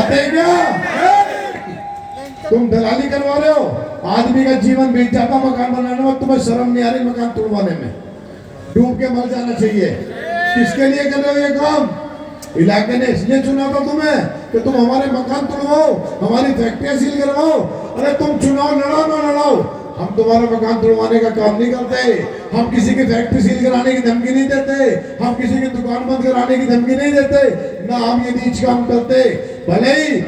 आते हैं क्या? तुम दलाली करवा रहे हो, आदमी का जीवन बीत जाता मकान बनाने में, तुम्हें शर्म नहीं आ रही मकान तोड़वाने में? डूब के मर जाना चाहिए। किसके लिए कर रहे हो ये काम? इलाके ने इसलिए चुना था तुम्हें कि तुम हमारे मकान तोड़वाओ, हमारी फैक्ट्रियां सील करवाओ। अरे तुम चुनाव लड़ाओ ना लड़ाओ, हम तुम्हारा मकान तोड़वाने का काम नहीं करते। हम किसी की फैक्ट्री सील कराने की धमकी नहीं देते, हम किसी की दुकान बंद कराने की धमकी नहीं देते, ना हम ये नीच काम करते। भले ही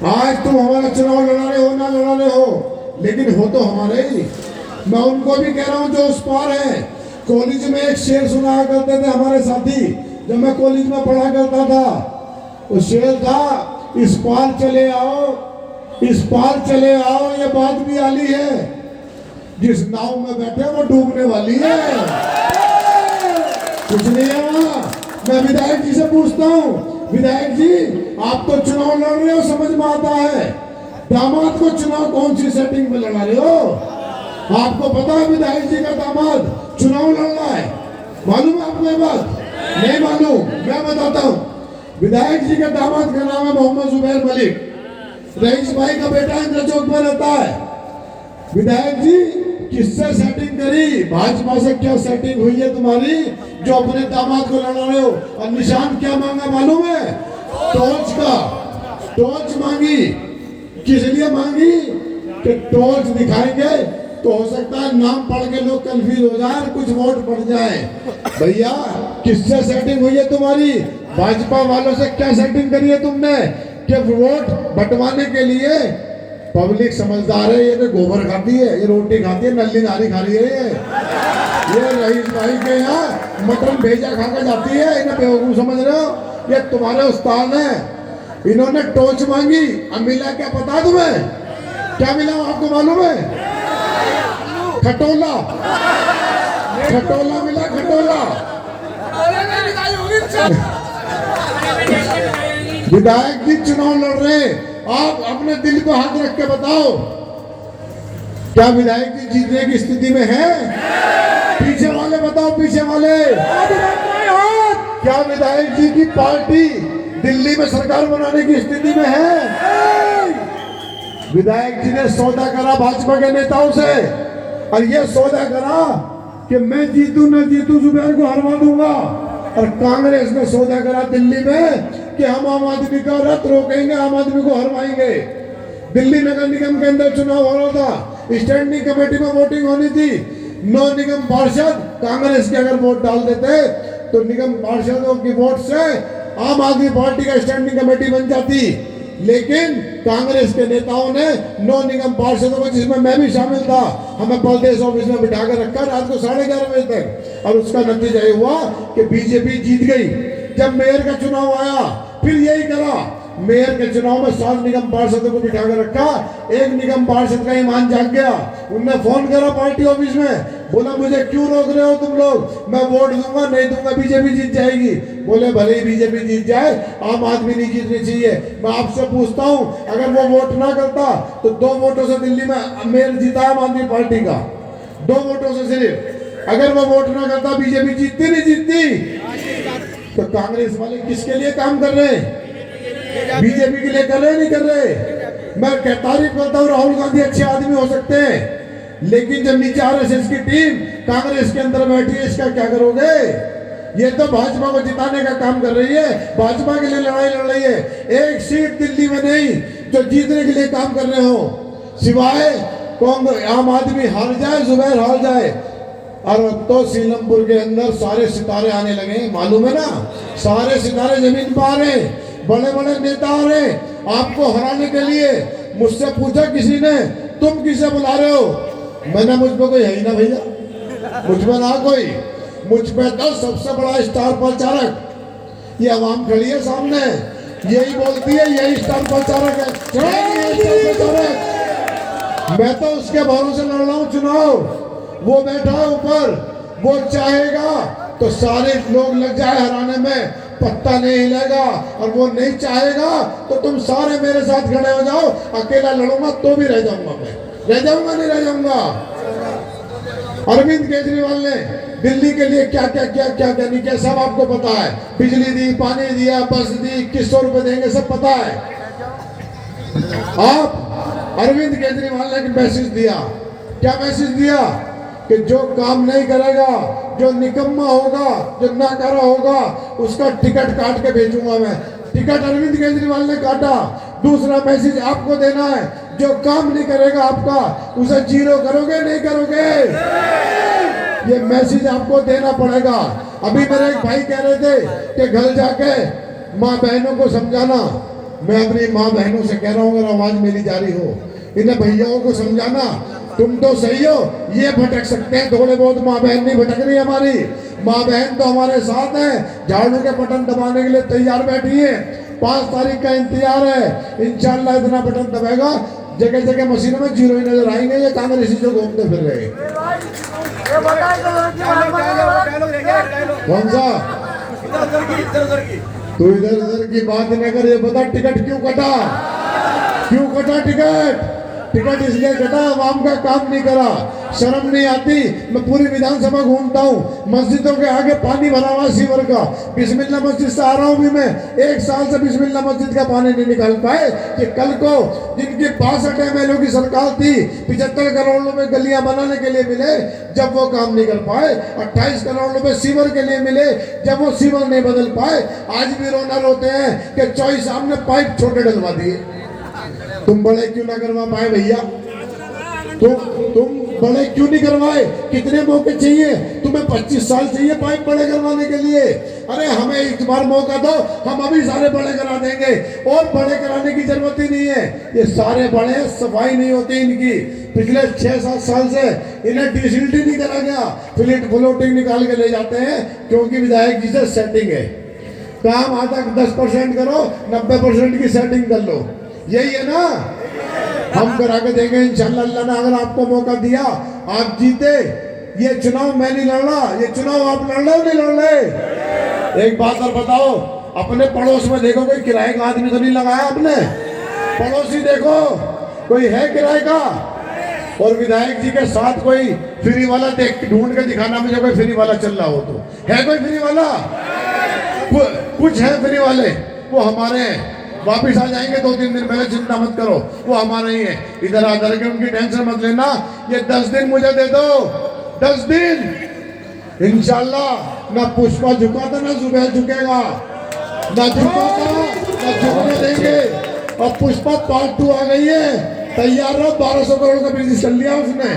आज तुम हमारा चुनाव लड़ा रहे हो ना लड़ा रहे हो, लेकिन हो तो हमारे ही। मैं उनको भी कह रहा हूँ जो उस पार है। कॉलेज में एक शेर सुनाया करते थे हमारे साथी, जब मैं कॉलेज में पढ़ा करता था। वो शेर था, इस पार चले आओ, इस पार चले आओ, ये बात भी आली है, जिस नाव में बैठे वो डूबने वाली है। कुछ नहीं है वहां। मैं विधायक जी से पूछता हूँ, विधायक जी आप तो चुनाव लड़ रहे हो, समझ में आता है, दामाद को चुनाव कौन सी सेटिंग में लड़ा रहे हो? आपको पता है विधायक जी का दामाद चुनाव लड़ रहा है? मालूम है आपको ये बात? नहीं मालूम? मैं बताता हूँ। विधायक जी का दामाद का नाम है मोहम्मद जुबैर मलिक, रईस भाई का बेटा इंद्र चौक में रहता है। विधायक जी किससे सेटिंग करी? भाजपा से क्या सेटिंग हुई है तुम्हारी जो अपने दामाद को लड़ा रहे हो? और निशान क्या मांगा मालूम है? टॉर्च का। टॉर्च मांगी। किस लिए मांगी? कि टॉर्च दिखाएंगे तो हो सकता है नाम पढ़ के लोग कंफ्यूज हो जाए, कुछ वोट पड़ जाए। भैया किससे सेटिंग हुई है तुम्हारी? भाजपा वालों से क्या सेटिंग करी है तुमने कि वोट बंटवाने के लिए? पब्लिक समझदार है, ये गोबर खाती है, ये रोटी खाती है, नल्ली नारी खा रही है। ये रईस भाई के यहाँ मटन भेजा खा कर जाती है, इन्हें बेवकूफ समझ रहे हो? ये तुम्हारे उस्ताद हैं। इन्होंने टॉर्च मांगी, अब मिला क्या पता है तुम्हें? क्या मिला आपको मालूम है? खटोला। खटोला मिला, खटोला। विधायक जी चुनाव लड़ रहे, आप अपने दिल को हाथ रख के बताओ, क्या विधायक जी जीतने की स्थिति में है? पीछे वाले बताओ, पीछे वाले। क्या विधायक जी की पार्टी दिल्ली में सरकार बनाने की स्थिति में है? विधायक जी ने सौदा करा भाजपा के नेताओं से, और ये सौदा करा कि मैं जीतू न जीतू जुबैर को हरवा दूंगा। और कांग्रेस ने सौदा करा दिल्ली में कि हम आम आदमी का रथ रोकेंगे, आम आदमी को हरवाएंगे। दिल्ली नगर निगम के अंदर चुनाव हो रहा था, स्टैंडिंग कमेटी में वोटिंग होनी थी। 9 निगम पार्षद कांग्रेस के अगर वोट डाल देते तो निगम पार्षदों की वोट से आम आदमी पार्टी का स्टैंडिंग कमेटी बन जाती। लेकिन कांग्रेस के नेताओं ने 9 निगम पार्षदों को, जिसमें मैं भी शामिल था, हमें प्रदेश ऑफिस में बिठा कर रखा रात को 11:30 बजे तक। और उसका नतीजा ये हुआ कि बीजेपी जीत गई। जब मेयर का चुनाव आया फिर यही करा, मेयर के चुनाव में 7 निगम पार्षदों को बिठा कर रखा। एक निगम पार्षद का ईमान जाग गया, उनने फोन करा पार्टी ऑफिस में, बोला मुझे क्यों रोक रहे हो तुम लोग, मैं वोट दूंगा, नहीं दूंगा बीजेपी जीत जाएगी। बोले भले ही बीजेपी जीत जाए, आम आदमी नहीं जीतनी चाहिए। मैं आपसे पूछता हूँ, अगर वो वोट ना करता तो 2 वोटों से दिल्ली में मेयर जीता आम आदमी पार्टी का, 2 वोटों से सिर्फ। अगर वो वोट ना करता बीजेपी जीतती नहीं जीतती? तो कांग्रेस वाले किसके लिए काम कर रहे हैं? बीजेपी के लिए कर रहे नहीं कर रहे? मैं तारीफ करता हूँ, राहुल गांधी अच्छे आदमी हो सकते हैं, लेकिन जब नीचे आरएसएस की टीम कांग्रेस के अंदर बैठी है, इसका क्या करोगे? ये तो भाजपा को जिताने का काम कर रही है, भाजपा के लिए लड़ाई लड़ रही है। एक सीट दिल्ली में नहीं जो जीतने के लिए काम कर रहे हो, सिवाय कांग्रेस आम आदमी हार जाए, जुबैर हार जाए। और तो सीलमपुर के अंदर सारे सितारे आने लगे, मालूम है ना? सारे सितारे जमीन पर आ रहे, बड़े बड़े नेता आ रहे आपको हराने के लिए। मुझसे पूछा किसी ने, तुम किसे बुला रहे हो? मैंने, मुझ पे कोई है ही ना भैया, मुझ पे ना कोई, मुझ पे तो सबसे बड़ा स्टार प्रचारक ये आवाम खड़ी है सामने, यही बोलती है, यही स्टार प्रचारक है। मैं तो उसके भरोसे लड़ रहा हूँ चुनाव। वो बैठा है ऊपर, वो चाहेगा तो सारे लोग लग जाए हराने में, पत्ता नहीं हिलेगा। और वो नहीं चाहेगा तो तुम सारे मेरे साथ खड़े हो जाओ, अकेला लड़ूंगा तो भी रह जाऊंगा, मैं रह जाऊंगा, नहीं रह जाऊंगा। अरविंद केजरीवाल ने दिल्ली के लिए क्या क्या नहीं किया, सब आपको पता है। बिजली दी, पानी दिया, बस दी, 2100 रुपए देंगे, सब पता है। आप अरविंद केजरीवाल ने एक मैसेज दिया। क्या मैसेज दिया? कि जो काम नहीं करेगा, जो निकम्मा होगा, जो नाकारा होगा, उसका टिकट काट के भेजूंगा मैं। टिकट अरविंद केजरीवाल ने काटा। दूसरा मैसेज आपको देना है, जो काम नहीं करेगा आपका, उसे जीरो करोगे नहीं करोगे? ये मैसेज आपको देना पड़ेगा। अभी मेरे एक भाई कह रहे थे कि घर जाके माँ बहनों को समझाना। मैं अपनी माँ बहनों से कह रहा हूँ, अगर आवाज मेरी जारी हो, इन्हें भैयाओं को समझाना, तुम तो सही हो, ये भटक सकते हैं थोड़े बहुत, माँ बहन नहीं भटक रही हमारी। माँ बहन तो हमारे साथ है, झाड़ू के बटन दबाने के लिए तैयार बैठी है। 5 तारीख का इंतजार है, इंशाल्लाह इतना बटन दबाएगा, जगह जगह मशीनों में जीरो ही नजर आएंगे। ये कांग्रेसी जो घूमते फिर रहे। कौन सा? तू इधर उधर की बात न कर, ये बता टिकट क्यों कटा? क्यों कटा टिकट? टिकट इसलिए कटा, आवाम का काम नहीं करा। शर्म नहीं आती? मैं पूरी विधानसभा घूमता हूँ, मस्जिदों के आगे पानी भरा हुआ सीवर का। बिस्मिल्लाह मस्जिद से आ रहा हूँ भी मैं, 1 साल से बिस्मिल्लाह मस्जिद का पानी नहीं निकाल पाए। कि कल को जिनकी 62 MLA की सरकार थी, 75 करोड़ रुपए गलियां बनाने के लिए मिले, जब वो काम नहीं कर पाए। 28 करोड़ रुपए सीवर के लिए मिले, जब वो सीवर नहीं बदल पाए। आज भी रोना रोते हैं कि चौई साहब ने पाइप छोटे डलवा दिए। तुम बड़े क्यों ना करवा पाए भैया? तुम बड़े क्यों नहीं करवाए? कितने मौके चाहिए तुम्हें? 25 साल चाहिए पाइप बड़े करवाने के लिए। अरे हमें एक बार मौका दो, हम अभी सारे बड़े करा देंगे। और बड़े कराने की जरूरत ही नहीं है, ये सारे बड़े, सफाई नहीं होती इनकी। पिछले 6-7 साल से इन्हें डिसिल्टी नहीं करा गया। फ्लोटिंग निकाल के ले जाते हैं, क्योंकि विधायक जी से सेटिंग है। काम आधा 10% करो, 90% की सेटिंग कर लो, यही है ना? हम करा के देंगे इंशाल्लाह। अल्लाह ने अगर आपको मौका दिया, आप जीते। ये चुनाव मैं नहीं लड़ रहा, ये चुनाव आप लड़ रहे हो, नहीं लड़ रहे? एक बात और बताओ, अपने पड़ोस में देखो, कोई किराए का आदमी तो नहीं लगाया आपने? पड़ोसी देखो, कोई है किराए का? और विधायक जी के साथ कोई फ्री वाला देख, ढूंढ के दिखाना मुझे कोई फ्री वाला चल रहा हो तो। है कोई फ्री वाला? कुछ है फ्री वाले, वो हमारे हैं। वापिस आ जाएंगे 2-3 दिन पहले, चिंता मत करो, वो हमारे ही है। इधर आकर के उनकी टेंशन मत लेना। ये 10 दिन मुझे दे दो, 10 दिन इंशाल्लाह। ना पुष्पा झुका था, ना जुबैर झुकेगा, ना झुका था, ना झुकने देंगे। और पुष्पा पार्ट 2 आ गई है, तैयार रहो। 1200 करोड़ का बिजनेस कर लिया उसने।